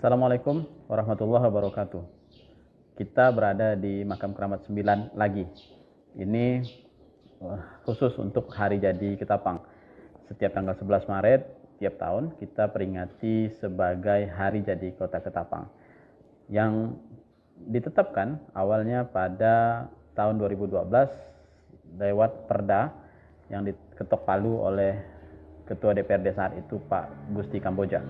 Assalamualaikum warahmatullahi wabarakatuh. Kita berada di Makam Keramat 9 lagi. Ini khusus untuk hari jadi Ketapang. Setiap tanggal 11 Maret tiap tahun kita peringati sebagai hari jadi Kota Ketapang. Yang ditetapkan awalnya pada tahun 2012 lewat Perda yang diketok palu oleh Ketua DPRD saat itu Pak Gusti Kamboja.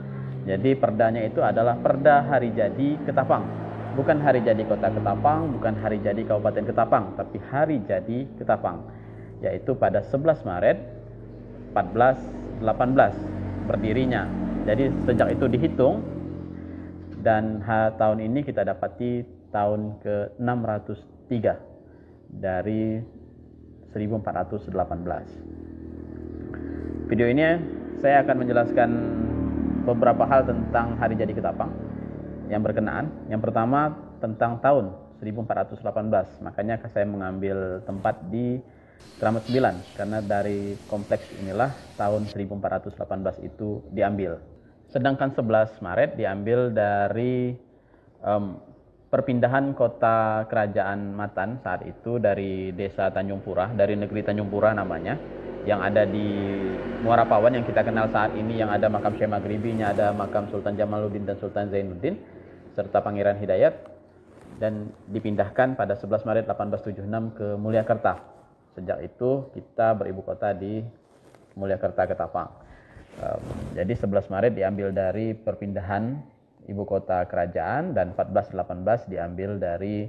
Jadi perdanya itu adalah Perda Hari Jadi Ketapang. Bukan hari jadi Kota Ketapang, bukan hari jadi Kabupaten Ketapang, tapi hari jadi Ketapang. Yaitu pada 11 Maret 1418 berdirinya. Jadi sejak itu dihitung dan tahun ini kita dapati tahun ke-603 dari 1418. Video ini saya akan menjelaskan beberapa hal tentang hari jadi Ketapang yang berkenaan. Yang pertama tentang tahun 1418. Makanya saya mengambil tempat di Keramat 9 karena dari kompleks inilah tahun 1418 itu diambil. Sedangkan 11 Maret diambil dari perpindahan kota kerajaan Matan saat itu dari desa Tanjung Pura, dari negeri Tanjung Pura namanya, yang ada di Muara Pawan yang kita kenal saat ini, yang ada makam Syekh Maghribinya, ada makam Sultan Jamaluddin dan Sultan Zainuddin serta Pangeran Hidayat, dan dipindahkan pada 11 Maret 1876 ke Mulyakerta. Sejak itu kita beribu kota di Mulyakerta Ketapang. Jadi 11 Maret diambil dari perpindahan ibu kota kerajaan dan 1418 diambil dari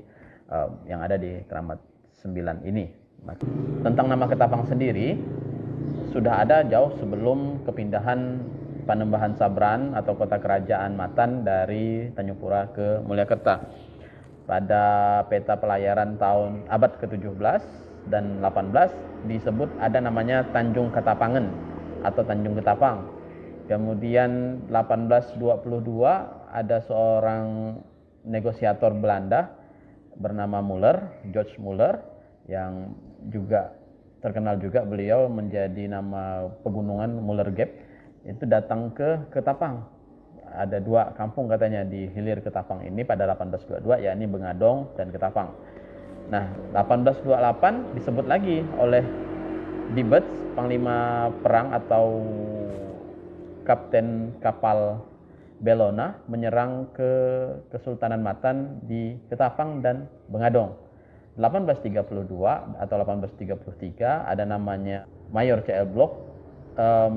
yang ada di Keramat 9 ini. Tentang nama Ketapang sendiri sudah ada jauh sebelum kepindahan Panembahan Sabran atau kota kerajaan Matan dari Tanjung Pura ke Mulyakerta. Pada peta pelayaran tahun abad ke-17 dan 18 disebut ada namanya Tanjung Ketapangen atau Tanjung Ketapang. Kemudian 1822 ada seorang negosiator Belanda bernama Muller, George Muller, yang juga terkenal juga beliau menjadi nama pegunungan Muller Gap, itu datang ke Ketapang. Ada dua kampung katanya di hilir Ketapang ini pada 1822, yakni Bengadong dan Ketapang. Nah, 1828 disebut lagi oleh Dibbets, panglima perang atau kapten kapal Bellona, menyerang ke Kesultanan Matan di Ketapang dan Bengadong. 1832 atau 1833 ada namanya Mayor C.L. Bloch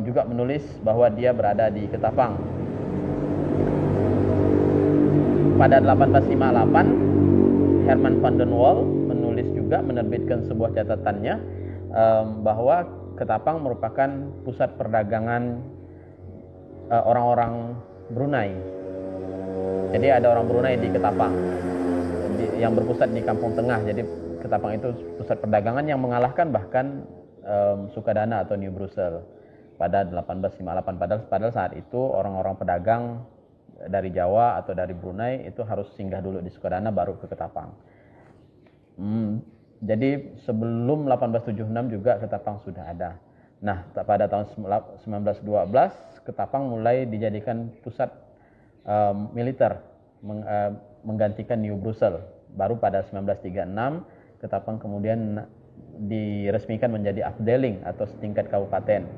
juga menulis bahwa dia berada di Ketapang. Pada 1858 Herman van den Wall menulis juga, menerbitkan sebuah catatannya bahwa Ketapang merupakan pusat perdagangan orang-orang Brunei. Jadi ada orang Brunei di Ketapang yang berpusat di Kampung Tengah. Jadi Ketapang itu pusat perdagangan yang mengalahkan bahkan Sukadana atau New Brussels pada 1858. Padahal saat itu orang-orang pedagang dari Jawa atau dari Brunei itu harus singgah dulu di Sukadana baru ke Ketapang. Jadi sebelum 1876 juga Ketapang sudah ada. Nah, pada tahun 1912 Ketapang mulai dijadikan pusat militer menggantikan New Brussels. Baru pada 1936 Ketapang kemudian diresmikan menjadi Afdeling atau setingkat kabupaten.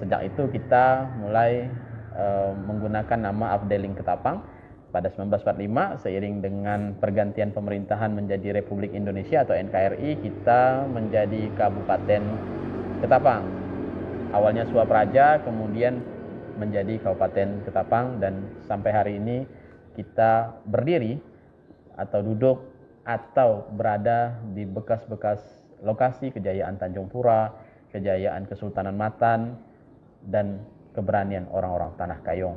Sejak itu kita mulai menggunakan nama Afdeling Ketapang. Pada 1945 seiring dengan pergantian pemerintahan menjadi Republik Indonesia atau NKRI, kita menjadi Kabupaten Ketapang. Awalnya Suapraja, kemudian menjadi Kabupaten Ketapang, dan sampai hari ini kita berdiri atau duduk atau berada di bekas-bekas lokasi kejayaan Tanjung Pura, kejayaan Kesultanan Matan, dan keberanian orang-orang Tanah Kayong.